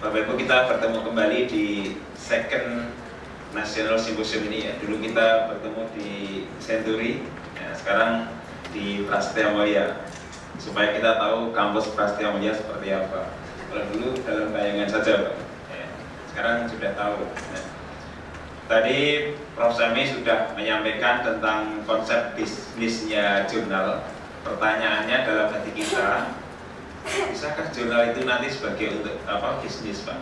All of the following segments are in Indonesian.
Bapak Ibu, kita bertemu kembali di second National Symposium ini ya. Dulu kita bertemu di Century, ya, sekarang di Prasetya Mulia, supaya kita tahu kampus Prasetya Mulia seperti apa. Kalau dulu dalam bayangan saja, Pak. Ya, sekarang sudah tahu. Ya. Tadi Prof. Sami sudah menyampaikan tentang konsep bisnisnya jurnal. Pertanyaannya dalam hati kita, bisakah jurnal itu nanti sebagai untuk apa bisnis, Pak?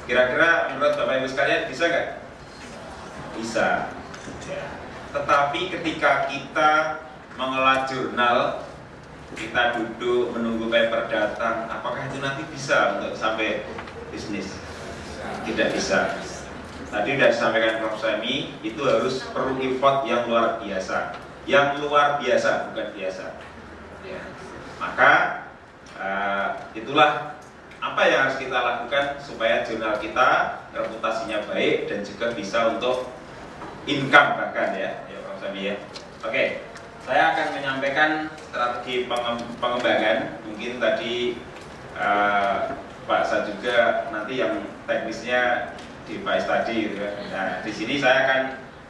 Kira-kira menurut Bapak Ibu sekalian bisa nggak? Bisa. Ya. Tetapi ketika kita mengelola jurnal, kita duduk menunggu paper datang, apakah itu nanti bisa untuk sampai bisnis? Tidak bisa. Tadi sudah disampaikan Prof. Sami, itu harus perlu effort yang luar biasa. Yang luar biasa, bukan biasa. Ya. Maka itulah apa yang harus kita lakukan supaya jurnal kita reputasinya baik dan juga bisa untuk income bahkan ya Prof. Sami ya. Oke, saya akan menyampaikan strategi pengembangan. Mungkin tadi Pak Sa juga nanti yang teknisnya di Pak tadi gitu ya. Nah, di sini saya akan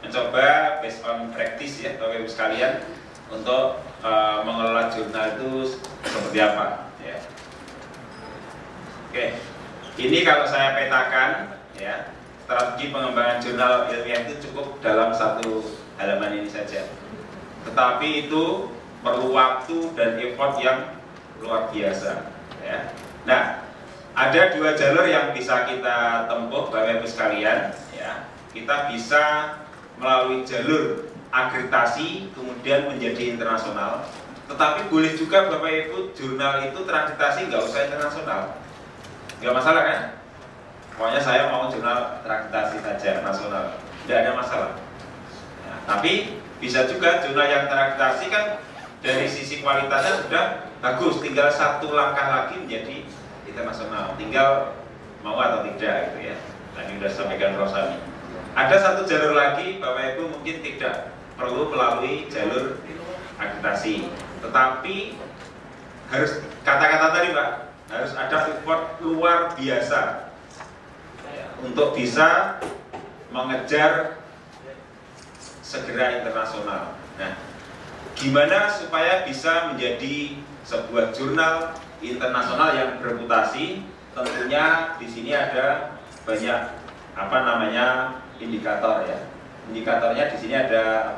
mencoba based on practice ya Bapak Ibu sekalian untuk mengelola jurnal itu seperti apa ya. Oke, ini kalau saya petakan ya, strategi pengembangan jurnal ilmiah itu cukup dalam satu halaman ini saja. Tetapi itu perlu waktu dan effort yang luar biasa ya. Nah, ada dua jalur yang bisa kita tempuh Bapak Ibu sekalian ya. Kita bisa melalui jalur akreditasi kemudian menjadi internasional. Tetapi boleh juga Bapak Ibu jurnal itu terakreditasi nggak usah internasional. Nggak masalah kan? Pokoknya saya mau jurnal terakreditasi saja nasional, tidak ada masalah. Nah, tapi bisa juga jurnal yang terakreditasi kan dari sisi kualitasnya sudah bagus, tinggal satu langkah lagi menjadi internasional, tinggal mau atau tidak gitu ya. Tadi sudah sampaikan Prof. Sami. Ada satu jalur lagi Bapak Ibu mungkin tidak perlu melalui jalur akreditasi, tetapi harus kata-kata tadi Pak, harus ada effort luar biasa ya, untuk bisa mengejar segera internasional. Nah, gimana supaya bisa menjadi sebuah jurnal internasional yang bereputasi? Tentunya di sini ada banyak indikator ya. Indikatornya di sini ada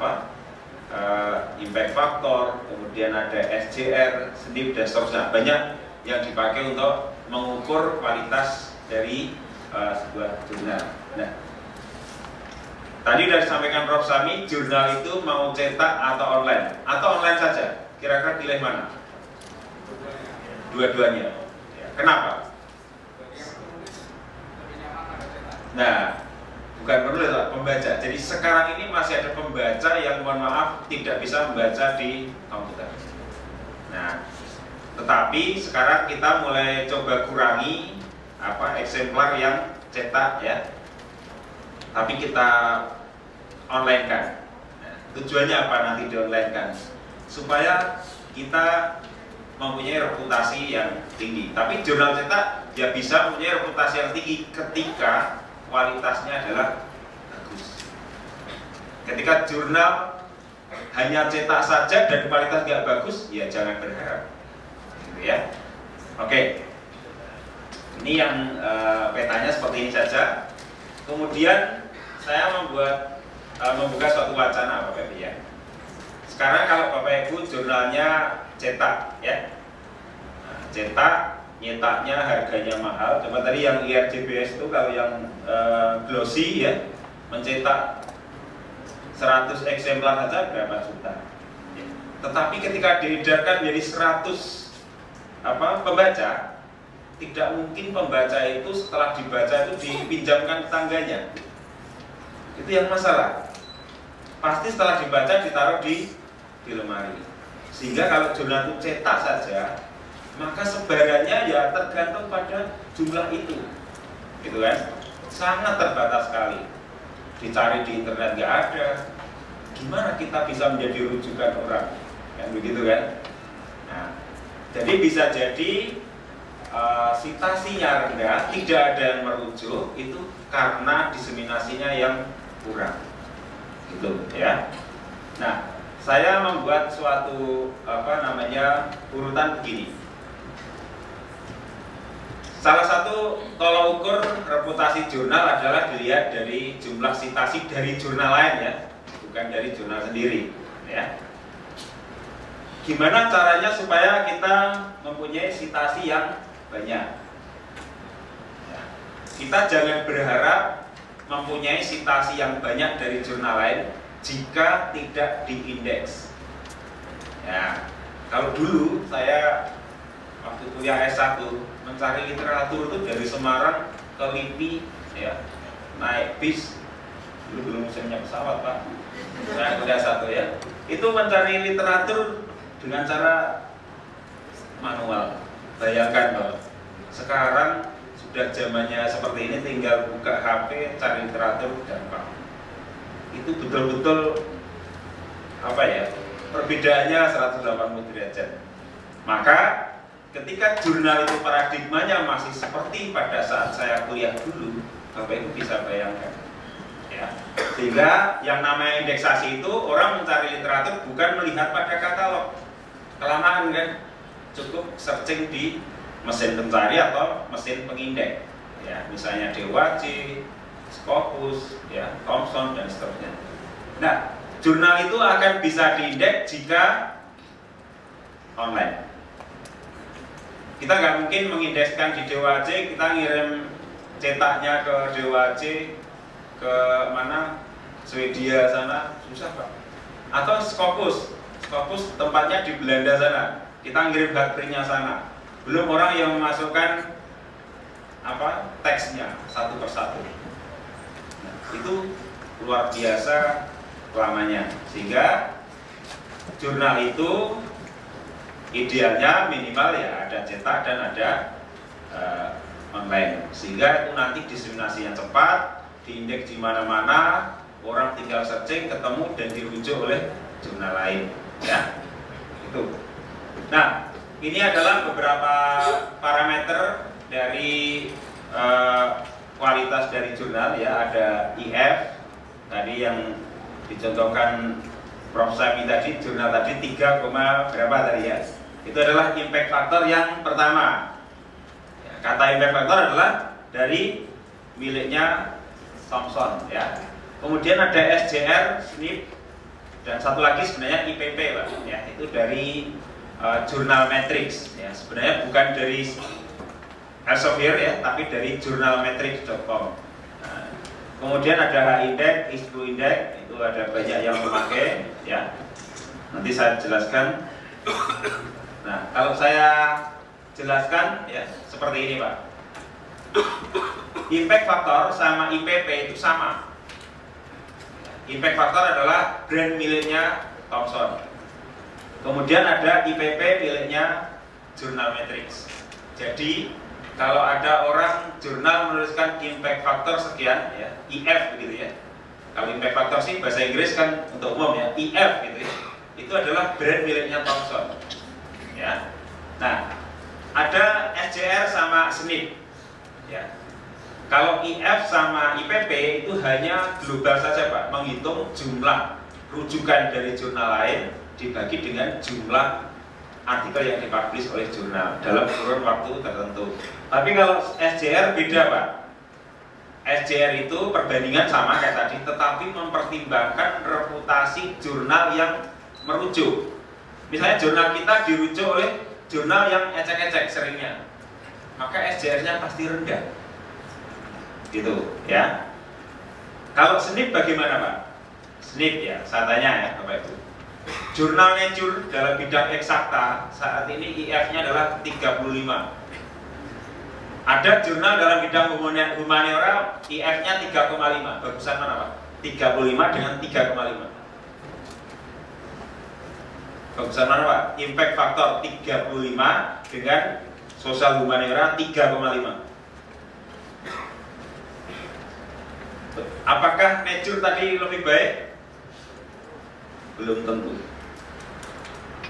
impact factor, kemudian ada SJR, SNP dan seterusnya. Banyak yang dipakai untuk mengukur kualitas dari sebuah jurnal. Nah, tadi sudah disampaikan Prof. Sami, jurnal itu mau cetak atau online? Atau online saja? Kira-kira pilih mana? Dua-duanya. Ya, kenapa? Nah, bukan perlu ya pembaca. Jadi sekarang ini masih ada pembaca yang mohon maaf tidak bisa membaca di komputer. Nah, tetapi sekarang kita mulai coba kurangi eksemplar yang cetak ya. Tapi kita online kan. Nah, tujuannya apa nanti di online kan? Supaya kita mempunyai reputasi yang tinggi. Tapi jurnal cetak ya bisa mempunyai reputasi yang tinggi ketika kualitasnya adalah bagus. Ketika jurnal hanya cetak saja dan kualitas nggak bagus, ya jangan berharap. Gitu ya. Oke. Ini yang petanya seperti ini saja. Kemudian saya membuka suatu wacana Bapak Ibu ya. Sekarang kalau Bapak Ibu jurnalnya cetak ya. Nah, cetak, nyetaknya harganya mahal. Coba tadi yang IRJBS itu kalau yang glossy ya, mencetak 100 eksemplar saja berapa juta. Ya. Tetapi ketika diedarkan menjadi 100 pembaca, tidak mungkin pembaca itu setelah dibaca itu dipinjamkan tetangganya. Itu yang masalah. Pasti setelah dibaca ditaruh di lemari. Sehingga kalau jurnal itu cetak saja, maka sebarannya ya tergantung pada jumlah itu, gitu kan? Sangat terbatas sekali. Dicari di internet nggak ada. Gimana kita bisa menjadi rujukan orang? Kan begitu kan? Nah, jadi bisa jadi citasinya rendah, tidak ada yang merujuk, itu karena diseminasinya yang kurang, gitu ya. Nah, saya membuat suatu urutan begini. Salah satu tolak ukur reputasi jurnal adalah dilihat dari jumlah citasi dari jurnal lain ya, bukan dari jurnal sendiri ya. Gimana caranya supaya kita mempunyai citasi yang banyak? Ya. Kita jangan berharap mempunyai citasi yang banyak dari jurnal lain jika tidak diindeks. Ya, kalau dulu saya waktu kuliah S1 mencari literatur itu dari Semarang ke LIPI ya, naik bis, dulu belum musimnya pesawat Pak, saya kuliah S1 ya, itu mencari literatur dengan cara manual. Bayangkan Pak, sekarang sudah zamannya seperti ini, tinggal buka HP cari literatur gampang. Itu betul-betul perbedaannya 180 derajat. Maka ketika jurnal itu paradigmanya masih seperti pada saat saya kuliah dulu, Bapak Ibu bisa bayangkan ya. Sehingga yang namanya indeksasi itu orang mencari literatur bukan melihat pada katalog. Kelamaan kan, cukup searching di mesin pencari atau mesin pengindeks ya, misalnya DeWaJ, Scopus ya, Thomson dan seterusnya. Nah, jurnal itu akan bisa diindeks jika online. Kita nggak mungkin mengindekskan di DeWaJ, kita ngirim cetaknya ke DeWaJ ke mana, Swedia sana, susah Pak. Atau Scopus tempatnya di Belanda sana, kita ngirim hard printnya sana. Belum orang yang memasukkan teksnya satu persatu. Nah, itu luar biasa lamanya. Sehingga jurnal itu idealnya minimal ya ada cetak dan ada online, sehingga itu nanti diseminasinya cepat, diindeks di mana-mana, orang tinggal searching, ketemu dan dirujuk oleh jurnal lain ya. Itu. Nah, ini adalah beberapa parameter dari kualitas dari jurnal ya. Ada IF tadi yang dicontohkan Prof. Sami tadi, jurnal tadi 3, berapa tadi ya. Itu adalah impact factor yang pertama. Kata impact factor adalah dari miliknya Thomson ya. Kemudian ada SJR, SNP, dan satu lagi sebenarnya IPP Pak ya. Itu dari Journal Metrics ya. Sebenarnya bukan dari Elsevier ya, tapi dari journalmetrics.com. Nah, kemudian ada H-index, ISPO index, itu ada banyak yang memakai ya. Nanti saya jelaskan. Nah, kalau saya jelaskan ya seperti ini Pak. Impact factor sama IPP itu sama. Impact factor adalah brand miliknya Thomson. Kemudian ada IPP miliknya Journal Metrics. Jadi kalau ada orang jurnal menuliskan impact factor sekian ya, IF begitu ya. Kalau impact factor sih bahasa Inggris kan untuk umum ya, IF gitu ya. Itu adalah brand miliknya Thomson. Ya. Nah, ada SJR sama SNP. Ya. Kalau IF sama IPP itu hanya global saja Pak, menghitung jumlah rujukan dari jurnal lain dibagi dengan jumlah artikel yang dipublish oleh jurnal dalam kurun waktu tertentu. Tapi kalau SJR beda Pak. SJR itu perbandingan sama kayak tadi, tetapi mempertimbangkan reputasi jurnal yang merujuk. Misalnya jurnal kita dirujuk oleh jurnal yang ecek-ecek seringnya, maka SJR-nya pasti rendah. Gitu ya. Kalau SNP bagaimana Pak? SNP ya, saya tanya ya Bapak Ibu. Jurnal Nature dalam bidang eksakta saat ini IF-nya adalah 35. Ada jurnal dalam bidang humaniora IF-nya 3,5. Bagusan mana Pak? 35 dengan 3,5. Bagusan mana Pak? Impact factor 35 dengan sosial humaniora 3,5. Apakah Nature tadi lebih baik? Belum tentu.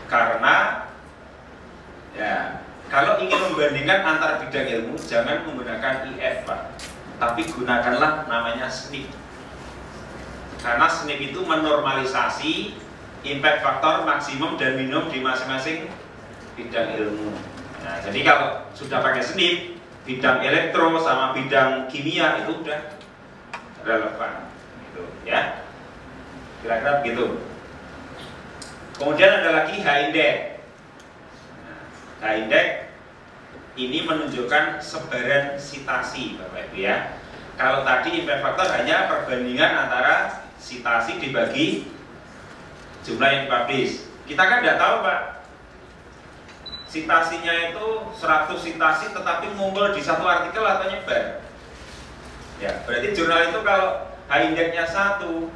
Karena ya kalau ingin membandingkan antara bidang ilmu, jangan menggunakan IF, Pak. Tapi gunakanlah namanya SNP. Karena SNP itu menormalisasi impact faktor maksimum dan minimum di masing-masing bidang ilmu. Nah, jadi kalau sudah pakai SNP, bidang elektro sama bidang kimia itu udah relevan, gitu ya. Kira-kira begitu. Kemudian ada lagi H-index. H-index ini menunjukkan sebaran sitasi, Bapak Ibu ya. Kalau tadi impact factor hanya perbandingan antara sitasi dibagi jumlah yang dipublish. Kita kan tidak tahu, Pak, sitasinya itu 100 sitasi tetapi ngumpul di satu artikel atau nyebar. Ya, berarti jurnal itu kalau H-indexnya 1,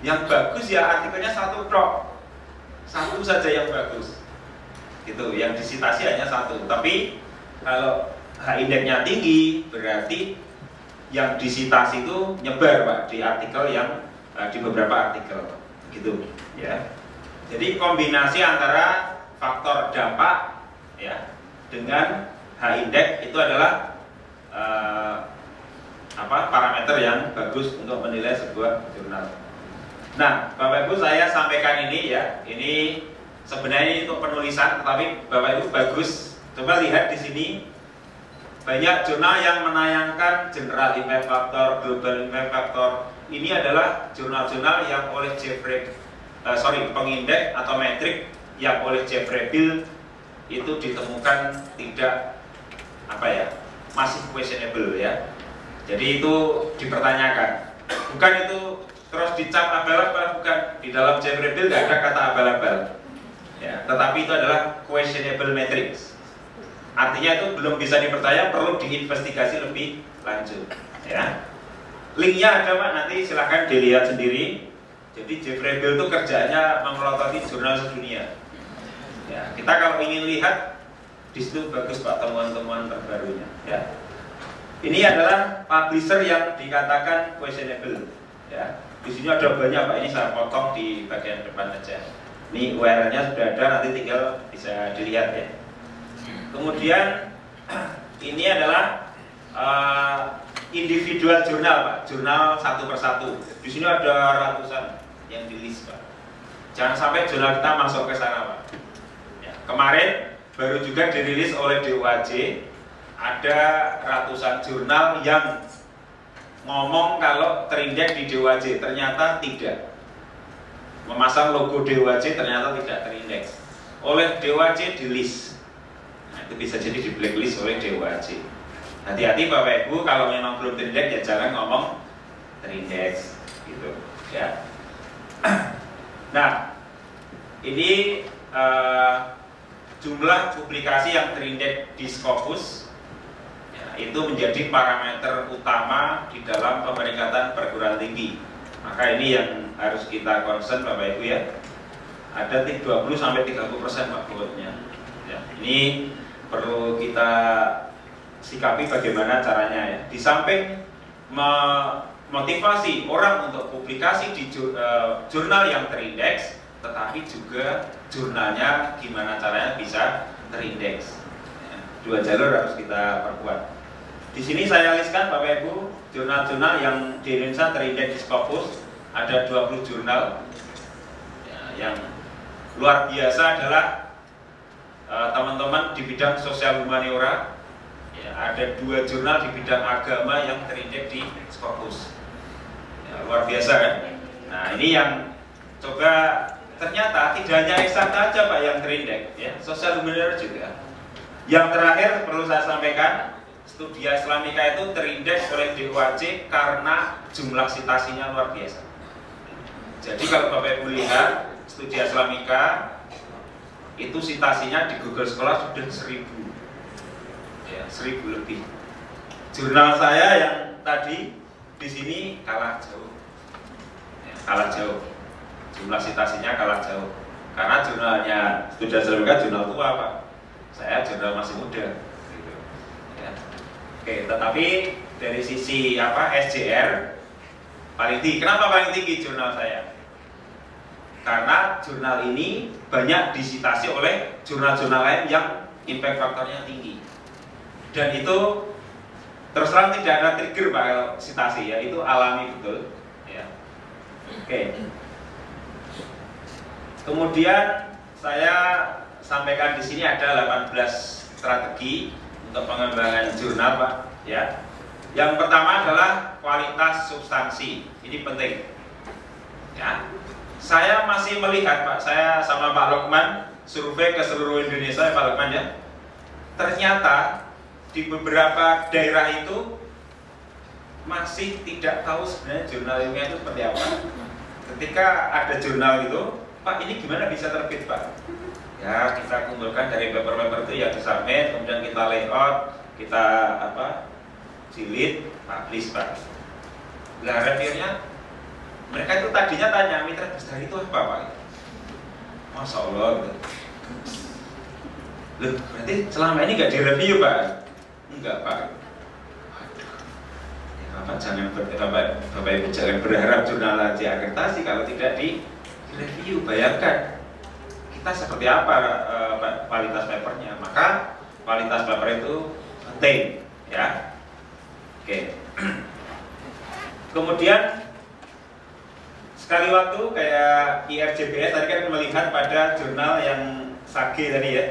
yang bagus ya artikelnya 1 tok. 1 saja yang bagus. Gitu, yang disitasi hanya 1. Tapi kalau H-indexnya tinggi, berarti yang disitasi itu nyebar, Pak, di artikel yang di beberapa artikel. Gitu, ya. Jadi kombinasi antara faktor dampak ya dengan H-index itu adalah parameter yang bagus untuk menilai sebuah jurnal. Nah, Bapak Ibu, saya sampaikan ini ya, ini sebenarnya untuk penulisan, tetapi Bapak Ibu bagus coba lihat di sini banyak jurnal yang menayangkan general impact factor, global impact factor. Ini adalah jurnal-jurnal yang oleh pengindeks atau metrik yang oleh Jeffrey Bill itu ditemukan tidak masih questionable ya. Jadi itu dipertanyakan. Bukan itu terus dicap abal-abal, bukan. Di dalam Jeffrey Bill nggak ada kata abal-abal. Ya, tetapi itu adalah questionable metrics. Artinya itu belum bisa dipercaya, perlu diinvestigasi lebih lanjut. Ya. Linknya ada, Pak, nanti silahkan dilihat sendiri. Jadi Jeffrey Bill itu kerjanya memelototi jurnal sedunia. Ya, kita kalau ingin lihat di situ bagus, Pak, temuan-temuan terbarunya. Ya. Ini adalah publisher yang dikatakan questionable. Ya. Di sini ada banyak, Pak. Ini saya potong di bagian depan saja. Ini URL-nya sudah ada, nanti tinggal bisa dilihat ya. Kemudian ini adalah individual jurnal, Pak. Jurnal satu persatu. Di sini ada ratusan yang di list, Pak. Jangan sampai jurnal kita masuk ke sana, Pak. Ya. Kemarin baru juga dirilis oleh DOAJ, ada ratusan jurnal yang ngomong kalau terindeks di DOAJ, ternyata tidak. Memasang logo DOAJ ternyata tidak terindeks. Oleh DOAJ di list. Nah, itu bisa jadi di blacklist oleh DOAJ. Hati-hati Bapak Ibu, kalau memang belum terindeks ya jangan ngomong terindeks gitu ya. Nah, ini jumlah publikasi yang terindeks di Scopus ya, itu menjadi parameter utama di dalam pemeringkatan perguruan tinggi. Maka ini yang harus kita concern, Bapak Ibu ya. Ada 20-30% Pak quote-nya. Ya, ini perlu kita sikapi bagaimana caranya ya. Di samping memotivasi orang untuk publikasi di jurnal yang terindeks, tetapi juga jurnalnya gimana caranya bisa terindeks. Ya, dua jalur harus kita perkuat. Di sini saya listkan Bapak Ibu jurnal-jurnal yang di Indonesia terindeks di Scopus. Ada 20 jurnal ya, yang luar biasa adalah teman-teman di bidang sosial humaniora ya, ada 2 jurnal di bidang agama yang terindeks di Scopus ya, luar biasa kan. Nah ini yang coba ternyata tidak hanya eksakta aja Pak yang terindeks ya, sosial humaniora juga. Yang terakhir perlu saya sampaikan, Studia Islamika itu terindeks oleh DOAJ karena jumlah citasinya luar biasa. Jadi kalau Bapak Ibu lihat Studia Islamika itu citasinya di Google Scholar sudah 1000 ya, 1000 lebih. Jurnal saya yang tadi di sini kalah jauh ya, kalah jauh, jumlah citasinya kalah jauh karena jurnalnya Studia Islamika jurnal tua Pak, saya jurnal masih muda gitu. Ya. Oke, tetapi dari sisi SJR paling tinggi. Kenapa paling tinggi jurnal saya? Karena jurnal ini banyak disitasi oleh jurnal-jurnal lain yang impact faktornya tinggi. Dan itu terus terang tidak ada trigger Pak sitasi ya, itu alami betul ya. Oke. Kemudian saya sampaikan di sini ada 18 strategi untuk pengembangan jurnal Pak ya. Yang pertama adalah kualitas substansi. Ini penting. Ya. Saya masih melihat Pak, saya sama Pak Lokman survei ke seluruh Indonesia Pak Lokman ya. Ternyata di beberapa daerah itu masih tidak tahu sebenarnya jurnal ilmiah itu seperti apa. Ketika ada jurnal itu, Pak ini gimana bisa terbit Pak? Ya kita kumpulkan dari paper-paper itu ya disubmit, kemudian kita layout, kita jilid, publish Pak. Nah reviewnya mereka itu tadinya tanya Mitra Bestari itu apa Pak? Masya Allah gitu. Loh berarti selama ini nggak direview Pak? Enggak Pak. Ya, Bapak jangan Bapak Ibu jangan berharap jurnal aja akreditasi kalau tidak direview. Bayangkan kita seperti apa kualitas papernya. Maka kualitas paper itu penting ya. Oke. Kemudian sekali waktu kayak IRJBS tadi kan melihat pada jurnal yang SAGE tadi ya,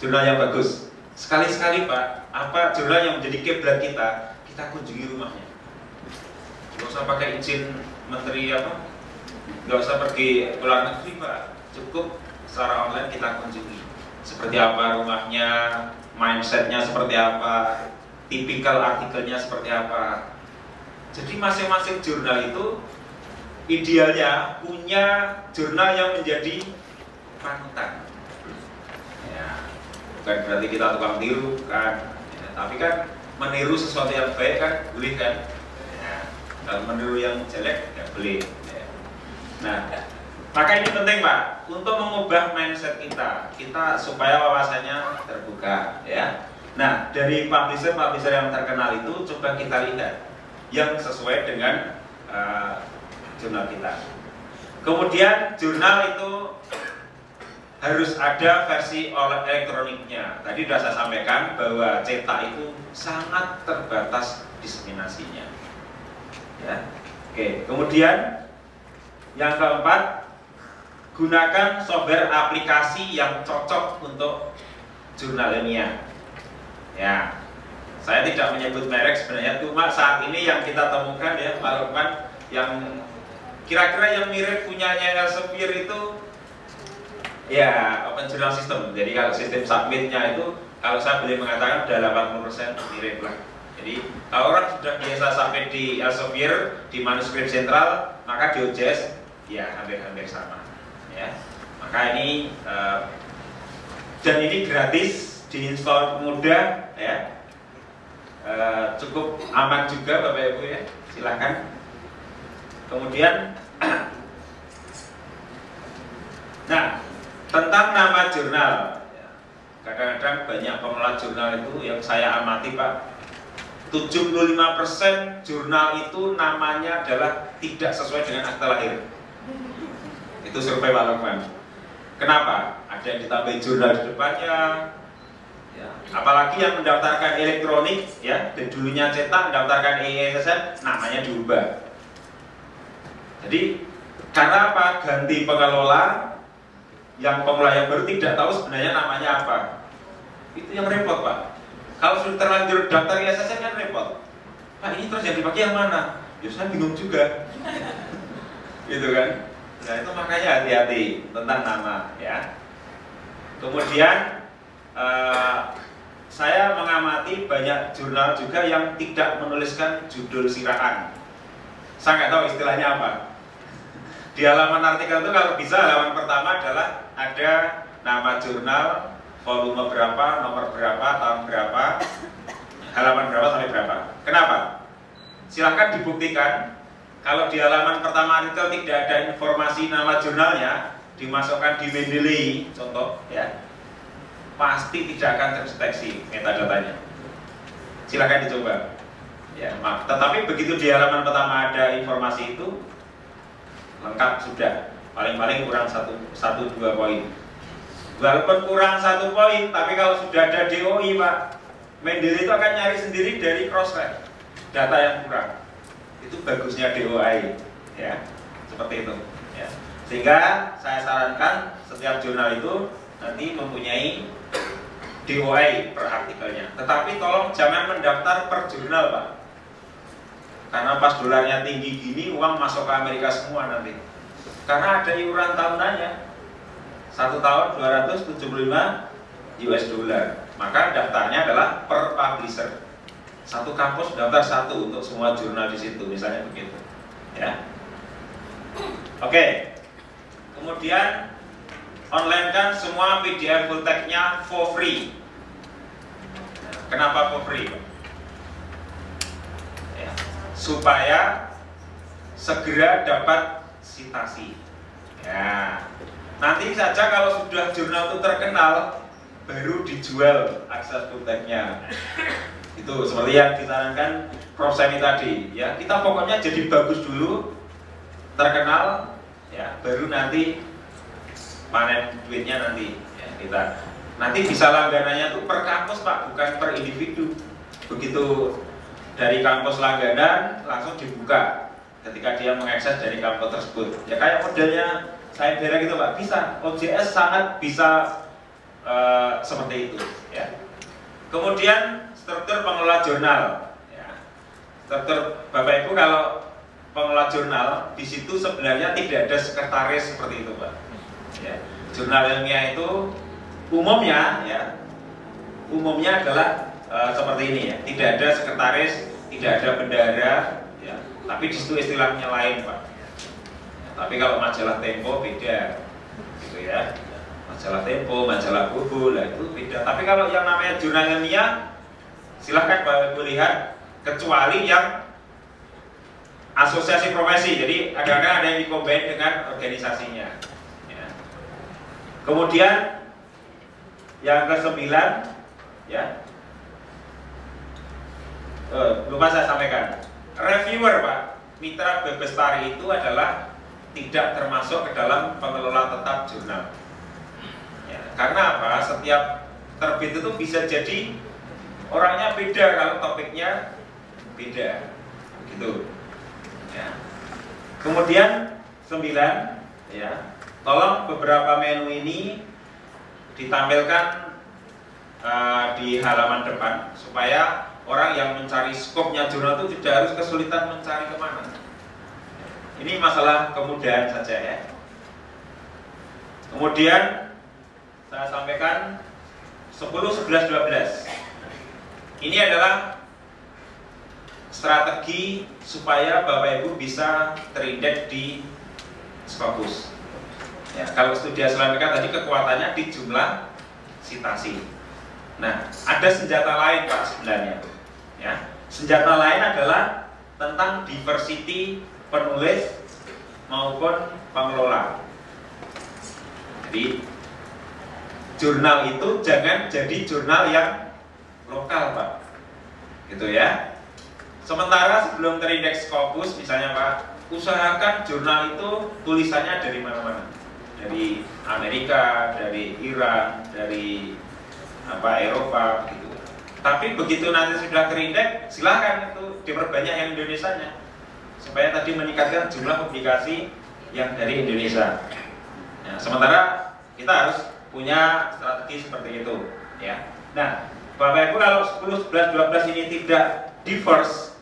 jurnal yang bagus. Sekali-sekali Pak, apa jurnal yang menjadi kiblat kita kunjungi rumahnya. Gak usah pakai izin menteri apa, gak usah pergi ke luar negeri Pak, cukup secara online kita kunjungi. Seperti apa rumahnya, mindsetnya seperti apa, tipikal artikelnya seperti apa. Jadi masing-masing jurnal itu idealnya punya jurnal yang menjadi panutan. Ya, bukan berarti kita tukang tiru kan, ya, tapi kan meniru sesuatu yang baik kan boleh kan. Ya, kalau meniru yang jelek ya boleh. Ya. Nah, maka ini penting Pak untuk mengubah mindset kita supaya wawasannya terbuka. Ya. Nah, dari publisher yang terkenal itu coba kita lihat yang sesuai dengan jurnal kita. Kemudian jurnal itu harus ada versi elektroniknya. Tadi sudah saya sampaikan bahwa cetak itu sangat terbatas diseminasinya. Ya. Oke. Kemudian yang keempat, gunakan software aplikasi yang cocok untuk jurnal ilmiah. Ya, saya tidak menyebut merek sebenarnya, cuma saat ini yang kita temukan ya Pak Lukman, yang kira-kira yang mirip punyanya Elsevier itu ya open journal system. Jadi kalau sistem submitnya itu kalau saya boleh mengatakan sudah 80% mirip lah. Jadi kalau orang sudah biasa submit di Elsevier, di manuskrip sentral, maka di OJS ya hampir-hampir sama. Ya, maka ini dan ini gratis, diinstal mudah ya, cukup aman juga Bapak Ibu ya, silakan. Kemudian nah tentang nama jurnal, kadang-kadang banyak pengelola jurnal itu yang saya amati Pak, 75% jurnal itu namanya adalah tidak sesuai dengan akta lahir. Itu survei Pak Lokman. Kenapa? Ada yang ditambahin jurnal di depannya, ya. Apalagi yang mendaftarkan elektronik, ya, dan dulunya cetak mendaftarkan EISSN, namanya diubah. Jadi karena apa? Ganti pengelola, yang pengelola yang baru tidak tahu sebenarnya namanya apa. Itu yang repot Pak. Kalau sudah terlanjur daftar EISSN kan repot. Pak ini terus yang dipakai yang mana? Ya saya bingung juga. Gitu kan? Nah itu makanya hati-hati tentang nama ya. Kemudian saya mengamati banyak jurnal juga yang tidak menuliskan judul sirahan. Saya nggak tahu istilahnya apa. Di halaman artikel itu kalau bisa halaman pertama adalah ada nama jurnal, volume berapa, nomor berapa, tahun berapa, halaman berapa sampai berapa. Kenapa? Silahkan dibuktikan. Kalau di halaman pertama artikel tidak ada informasi nama jurnalnya, dimasukkan di Mendeley, contoh, ya, pasti tidak akan terdeteksi metadatanya. Silakan dicoba. Ya, maaf. Tetapi begitu di halaman pertama ada informasi itu, lengkap sudah. Paling-paling kurang 1-2 poin. Walaupun kurang 1 poin, tapi kalau sudah ada DOI Pak, Mendeley itu akan nyari sendiri dari cross-check data yang kurang. Itu bagusnya DOI, ya, seperti itu. Ya. Sehingga saya sarankan setiap jurnal itu nanti mempunyai DOI per artikelnya. Tetapi tolong jangan mendaftar per jurnal Pak, karena pas dolarnya tinggi gini uang masuk ke Amerika semua nanti. Karena ada iuran tahunannya, 1 tahun 275 US dollar. Maka daftarnya adalah per publisher. Satu kampus daftar 1 untuk semua jurnal di situ, misalnya begitu. Ya. Oke. Kemudian online kan semua PDF full text-nya for free. Kenapa for free? Ya. Supaya segera dapat citasi. Ya. Nanti saja kalau sudah jurnal itu terkenal, baru dijual akses full text-nya. Itu seperti yang disarankan Prof. Semi tadi. Ya, kita pokoknya jadi bagus dulu, terkenal, ya, baru nanti panen duitnya nanti. Ya, kita nanti bisa langganannya tuh per kampus Pak, bukan per individu. Begitu dari kampus langganan langsung dibuka ketika dia mengakses dari kampus tersebut. Ya kayak modelnya saya kira gitu Pak, bisa. OJS sangat bisa seperti itu. Ya. Kemudian struktur pengelola jurnal. Ya. Struktur Bapak Ibu kalau pengelola jurnal di situ sebenarnya tidak ada sekretaris seperti itu Pak. Ya. Jurnal ilmiah itu umumnya adalah seperti ini ya. Tidak ada sekretaris, tidak ada bendahara, ya. Tapi di situ istilahnya lain Pak. Ya. Tapi kalau majalah Tempo beda, gitu ya. Majalah Tempo, majalah Buku, lah itu beda. Tapi kalau yang namanya jurnal ilmiah, silahkan Bapak Ibu lihat, kecuali yang asosiasi profesi. Jadi kadang-kadang ada yang dikombin dengan organisasinya. Ya. Kemudian yang ke-9, ya, lupa saya sampaikan, reviewer Pak, mitra Bestari itu adalah tidak termasuk ke dalam pengelola tetap jurnal. Ya, karena apa? Setiap terbit itu bisa jadi orangnya beda kalau topiknya beda, gitu. Ya. Kemudian 9, ya, tolong beberapa menu ini ditampilkan di halaman depan supaya orang yang mencari skopnya jurnal itu tidak harus kesulitan mencari kemana. Ini masalah kemudahan saja ya. Kemudian saya sampaikan 10, 11, 12. Ini adalah strategi supaya Bapak Ibu bisa terindeks di Scopus. Ya, kalau studi Islamika tadi kekuatannya di jumlah citasi. Nah, ada senjata lain Pak sebenarnya. Ya, senjata lain adalah tentang diversity penulis maupun pengelola. Jadi jurnal itu jangan jadi jurnal yang lokal Pak, gitu ya. Sementara sebelum terindeks Scopus misalnya Pak, usahakan jurnal itu tulisannya dari mana-mana, dari Amerika, dari Iran, dari Eropa, gitu. Tapi begitu nanti sudah terindeks, silahkan itu diperbanyak yang Indonesianya, supaya tadi meningkatkan jumlah publikasi yang dari Indonesia. Nah, sementara kita harus punya strategi seperti itu, ya. Nah, Bapak Ibu kalau 10, 11, 12 ini tidak diverse,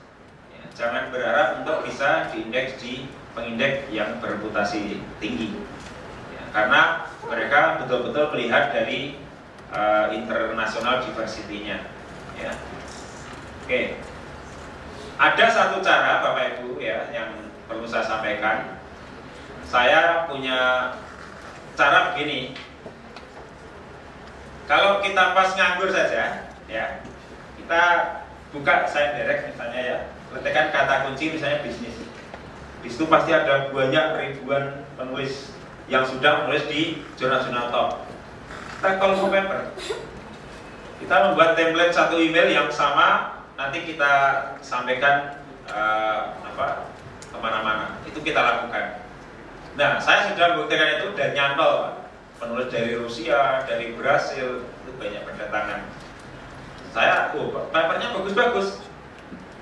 ya, jangan berharap untuk bisa diindeks di pengindeks yang bereputasi tinggi, ya, karena mereka betul-betul melihat dari international diversity-nya, ya. Oke. Ada satu cara Bapak Ibu ya yang perlu saya sampaikan. Saya punya cara begini. Kalau kita pas nganggur saja, ya, kita buka Science Direct misalnya ya, letakkan kata kunci misalnya bisnis. Di situ pasti ada banyak ribuan penulis yang sudah menulis di jurnal-jurnal top. Kita call paper. Kita membuat template satu email yang sama, nanti kita sampaikan kemana-mana. Itu kita lakukan. Nah, saya sudah membuktikan itu dan nyantol. penulis dari Rusia, dari Brasil, itu banyak berdatangan. Saya, papernya bagus-bagus.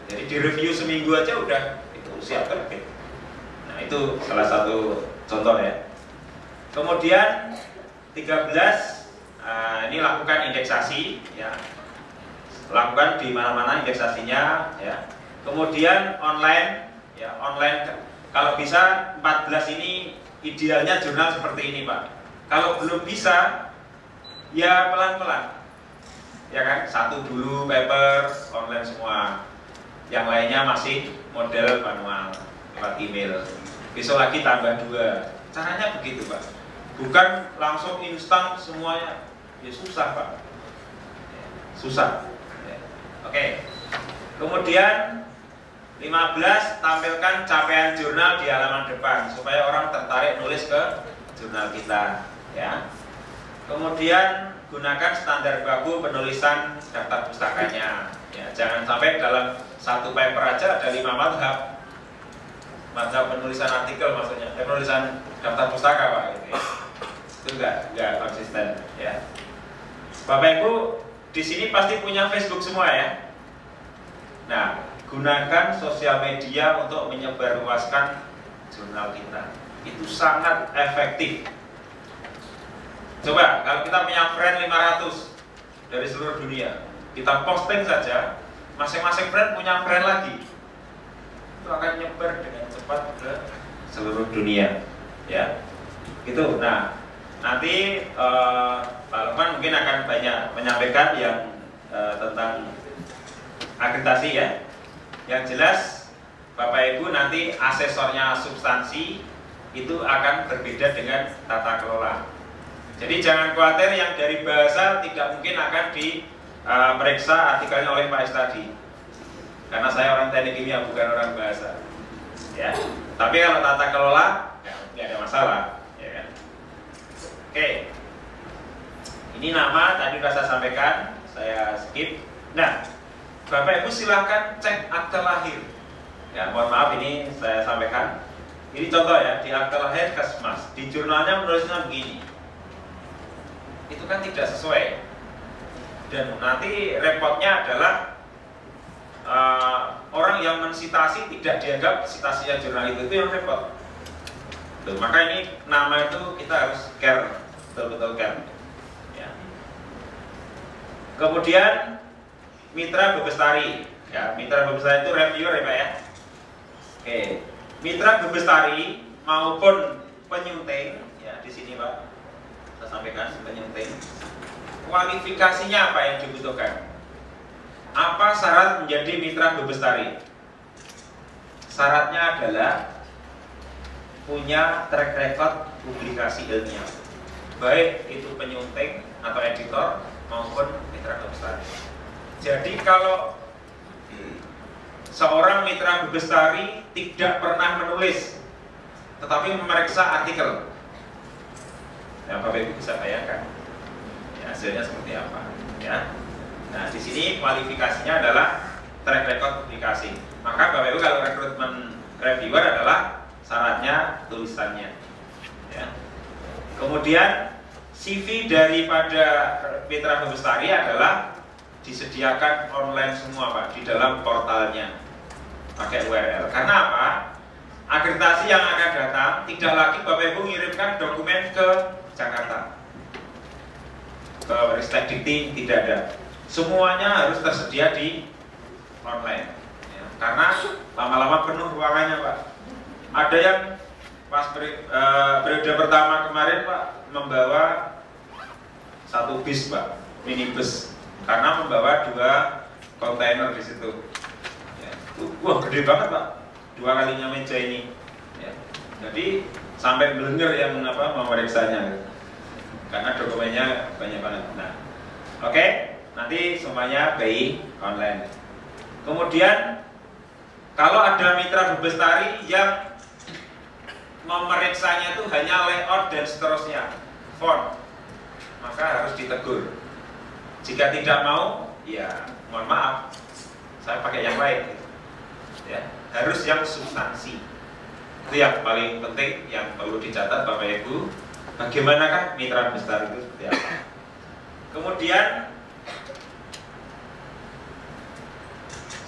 Jadi di review seminggu aja udah itu siap terbit. Nah itu salah satu contoh ya. Kemudian 13, ini lakukan indeksasi ya. Lakukan di mana-mana indeksasinya ya. Kemudian online ya, online kalau bisa 14 ini idealnya jurnal seperti ini Pak. Kalau belum bisa ya pelan-pelan. Ya kan, satu dulu paper online semua. Yang lainnya masih model manual lewat email. Besok lagi tambah 2. Caranya begitu Pak. Bukan langsung instan semuanya. Ya susah Pak. Susah. Oke. Kemudian 15, tampilkan capaian jurnal di halaman depan supaya orang tertarik nulis ke jurnal kita ya. Kemudian gunakan standar baku penulisan daftar pustakanya ya. Jangan sampai dalam satu paper aja ada 5 madhab. Madhab penulisan artikel maksudnya, penulisan daftar pustaka Pak gitu ya. Itu enggak konsisten ya. Bapak Ibu di sini pasti punya Facebook semua ya. Nah, gunakan sosial media untuk menyebarluaskan jurnal kita. Itu sangat efektif. Coba kalau kita punya friend 500 dari seluruh dunia, kita posting saja, masing-masing friend punya friend lagi, itu akan nyebar dengan cepat ke seluruh dunia ya. Itu. Nah nanti Pak Lukman mungkin akan banyak menyampaikan yang tentang akreditasi ya. Yang jelas Bapak Ibu nanti asesornya substansi itu akan berbeda dengan tata kelola. Jadi jangan khawatir yang dari bahasa tidak mungkin akan diperiksa artikelnya oleh Pak Estadi. Karena saya orang teknik kimia bukan orang bahasa. Ya. Tapi kalau tata kelola ya tidak ada masalah, ya kan? Oke. Ini nama tadi sudah saya sampaikan, saya skip. Nah, Bapak Ibu silahkan cek akte lahir. Ya, mohon maaf ini saya sampaikan. Ini contoh ya, di akte lahir Kesmas, di jurnalnya menulisnya begini. Itu kan tidak sesuai. Dan nanti repotnya adalah orang yang mensitasi tidak dianggap citasinya jurnal itu yang repot. Tuh, maka ini nama itu kita harus care, betul-betul care. Ya. Kemudian Mitra Bebestari, ya Mitra Bebestari itu reviewer ya Pak ya. Oke, Mitra Bebestari maupun penyunting, ya di sini Pak, saya sampaikan penyunting. Kualifikasinya apa yang dibutuhkan? Apa syarat menjadi Mitra Bebestari? Syaratnya adalah punya track record publikasi ilmiah, baik itu penyunting atau editor maupun Mitra Bebestari. Jadi kalau seorang Mitra Bebestari tidak pernah menulis tetapi memeriksa artikel, ya Bapak Ibu bisa bayangkan ya, hasilnya seperti apa ya. Nah di sini kualifikasinya adalah track record publikasi. Maka Bapak Ibu kalau rekrutmen reviewer adalah syaratnya tulisannya ya. Kemudian CV daripada Mitra Bebestari adalah disediakan online semua Pak di dalam portalnya pakai URL. Karena apa? Akreditasi yang akan datang tidak lagi Bapak Ibu mengirimkan dokumen ke Jakarta, ke Ristek Dikti, tidak ada. Semuanya harus tersedia di online ya. Karena lama-lama penuh ruangannya Pak. Ada yang pas periode pertama kemarin Pak membawa satu bis Pak, minibus, karena membawa 2 kontainer di situ. Ya. Wah gede banget Pak, 2 kalinya meja ini. Ya. Jadi sampai belenger yang memeriksanya, gitu. Karena dokumennya banyak banget. Nah, oke, nanti semuanya BI online. Kemudian kalau ada Mitra Bebestari yang memeriksanya itu hanya layout dan seterusnya, font, maka harus ditegur. Jika tidak mau, ya mohon maaf, saya pakai yang lain. Ya, harus yang substansi. Itu yang paling penting yang perlu dicatat Bapak Ibu. bagaimanakah mitra besar itu seperti apa. Kemudian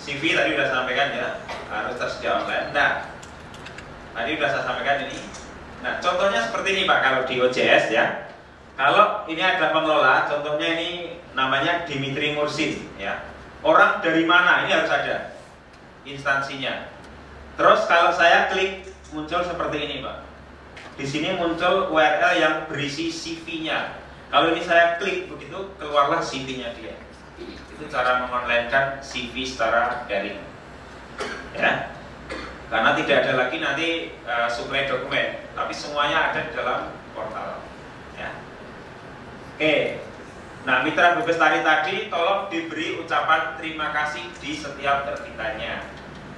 CV tadi sudah sampaikan ya, harus tersedia online. Nah, tadi sudah saya sampaikan ini. Nah, contohnya seperti ini Pak, kalau di OJS ya. Kalau ini ada pengelola, contohnya ini namanya Dimitri Mursin ya. Orang dari mana, ini harus ada instansinya. Terus kalau saya klik, muncul seperti ini Pak. Di sini muncul URL yang berisi CV-nya. Kalau ini saya klik begitu, keluarlah CV-nya dia. Itu cara mengonlinekan CV secara daring ya. Karena tidak ada lagi nanti suplai dokumen, tapi semuanya ada di dalam portal ya. Oke. Nah, mitra Bebestari tadi tolong diberi ucapan terima kasih di setiap terbitannya.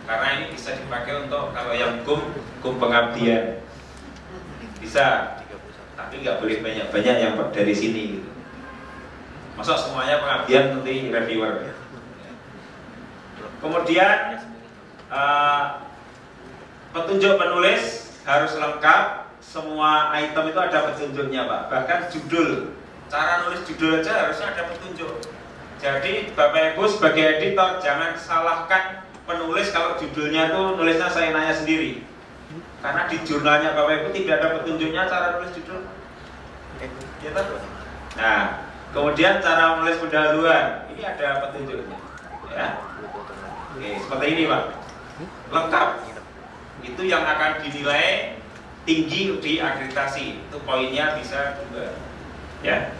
Karena ini bisa dipakai untuk kalau yang gum pengabdian. Bisa. Tapi nggak boleh banyak-banyak yang dari sini gitu. Masa semuanya pengabdian nanti reviewer. Kemudian petunjuk penulis harus lengkap, semua item itu ada petunjuknya Pak. Bahkan judul, cara nulis judul aja harusnya ada petunjuk. Jadi Bapak Ibu sebagai editor jangan salahkan penulis kalau judulnya tuh nulisnya saya nanya sendiri. Karena di jurnalnya Bapak Ibu tidak ada petunjuknya cara nulis judul. Ya, nah, kemudian cara menulis pendahuluan ini ada petunjuknya. Ya. Oke, seperti ini Pak. Lengkap. Itu yang akan dinilai tinggi di akreditasi. Itu poinnya bisa 2 ya.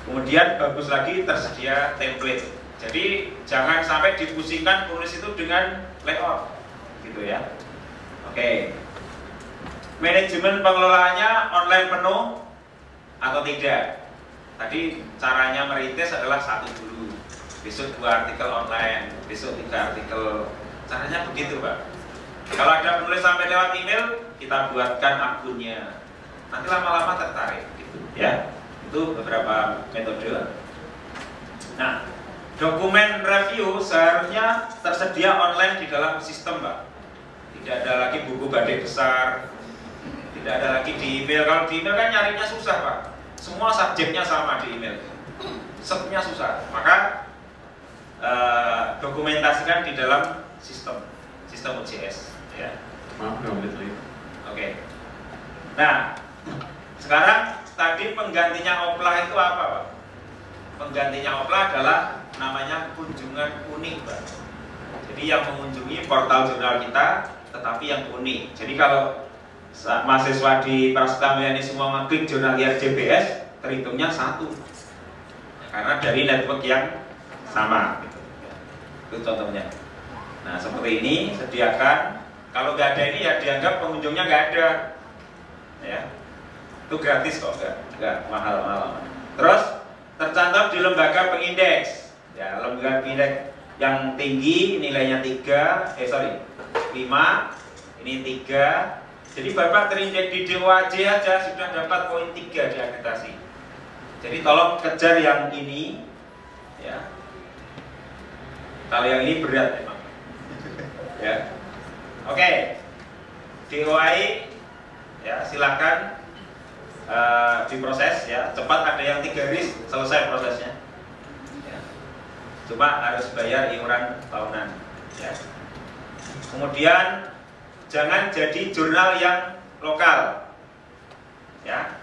Kemudian bagus lagi tersedia template. Jadi jangan sampai dipusingkan tulis itu dengan layout gitu ya. Oke. Manajemen pengelolaannya online penuh atau tidak. Tadi caranya merintis adalah 1 dulu. Besok 2 artikel online, besok 3 artikel. Caranya begitu Pak. Kalau ada penulis sampai lewat email, kita buatkan akunnya. Nanti lama-lama tertarik, gitu, ya. Itu beberapa metode. Nah, dokumen review seharusnya tersedia online di dalam sistem, Pak. Tidak ada lagi buku badik besar, tidak ada lagi di email. Kalau di email kan nyarinya susah, Pak. Semua subjeknya sama di email, sebenarnya susah. Maka dokumentasikan di dalam sistem OJS. Ya. Maaf, Oke. Nah, sekarang tadi penggantinya oplah itu apa, Pak? Penggantinya oplah adalah namanya kunjungan unik, Pak. Jadi yang mengunjungi portal jurnal kita, tetapi yang unik. Jadi kalau mahasiswa di Prasetya ini semua mengklik jurnal JBS, terhitungnya 1. Karena dari network yang sama. Gitu. Itu contohnya. Nah, seperti ini sediakan. Kalau nggak ada ini ya dianggap pengunjungnya nggak ada, ya. Itu gratis kok, nggak mahal-mahal. Terus tercantum di lembaga pengindeks, ya lembaga pengindeks yang tinggi nilainya 5, ini 3. Jadi Bapak terindeks di DOAJ aja sudah dapat poin 3 di akreditasi. Jadi tolong kejar yang ini, ya. Kalau yang ini berat memang, ya. Oke, DOAI ya silakan diproses ya cepat. Ada yang 3 RIS selesai prosesnya. Ya. Cuma harus bayar iuran tahunan. Ya. Kemudian jangan jadi jurnal yang lokal. Ya,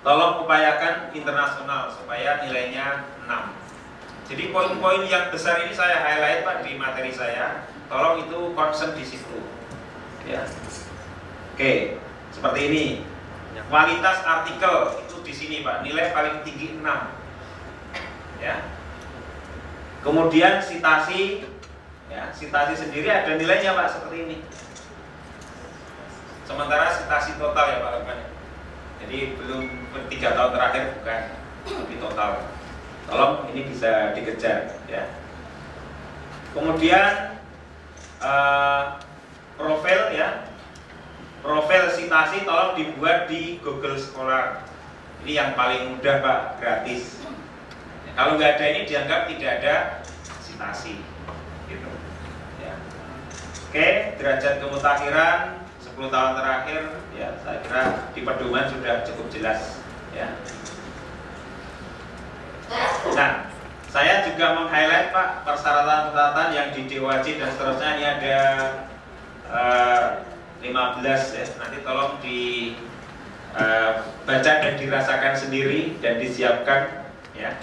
tolong upayakan internasional supaya nilainya 6. Jadi poin-poin yang besar ini saya highlight Pak di materi saya. Tolong itu concern di situ. Ya. Oke, seperti ini. Kualitas artikel itu di sini Pak, nilai paling tinggi 6. Ya. Kemudian citasi, ya, citasi sendiri ada nilainya Pak seperti ini. Sementara citasi total ya Pak, jadi belum 3 tahun terakhir bukan, tapi total. Tolong ini bisa dikejar, ya. Kemudian profil ya, profil citasi tolong dibuat di Google Scholar. Ini yang paling mudah Pak, gratis. Kalau nggak ada ini dianggap tidak ada citasi, gitu. Ya. Oke, derajat kemutakhiran 10 tahun terakhir ya saya kira di pedoman sudah cukup jelas ya. Nah, saya juga meng-highlight Pak persyaratan-persyaratan yang di DOAJ dan seterusnya. Ini ada 15 ya. Nanti tolong baca dan dirasakan sendiri dan disiapkan ya.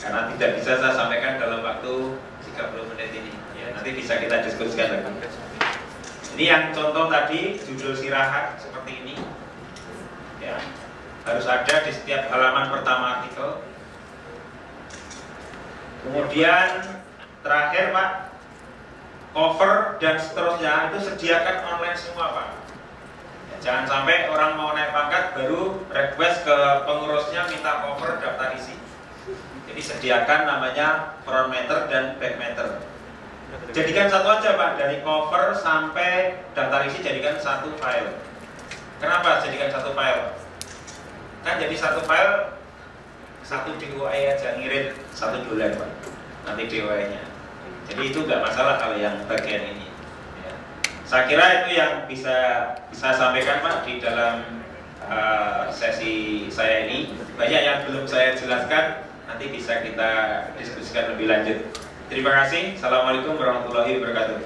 Karena tidak bisa saya sampaikan dalam waktu 30 menit ini ya. Nanti bisa kita diskusikan lagi. Ini yang contoh tadi judul sirahat seperti ini ya. Harus ada di setiap halaman pertama artikel. Kemudian terakhir Pak, cover dan seterusnya itu sediakan online semua Pak ya, jangan sampai orang mau naik pangkat baru request ke pengurusnya minta cover daftar isi. Jadi sediakan namanya front matter dan back matter. Jadikan satu aja Pak, dari cover sampai daftar isi jadikan satu file. Kenapa jadikan satu file? Kan jadi satu file, satu DOI aja, ngirit $1 Pak, nanti DOI-nya. Jadi itu nggak masalah kalau yang bagian ini ya. Saya kira itu yang bisa sampaikan Pak di dalam sesi saya ini. Banyak yang belum saya jelaskan, nanti bisa kita diskusikan lebih lanjut. Terima kasih. Assalamualaikum warahmatullahi wabarakatuh.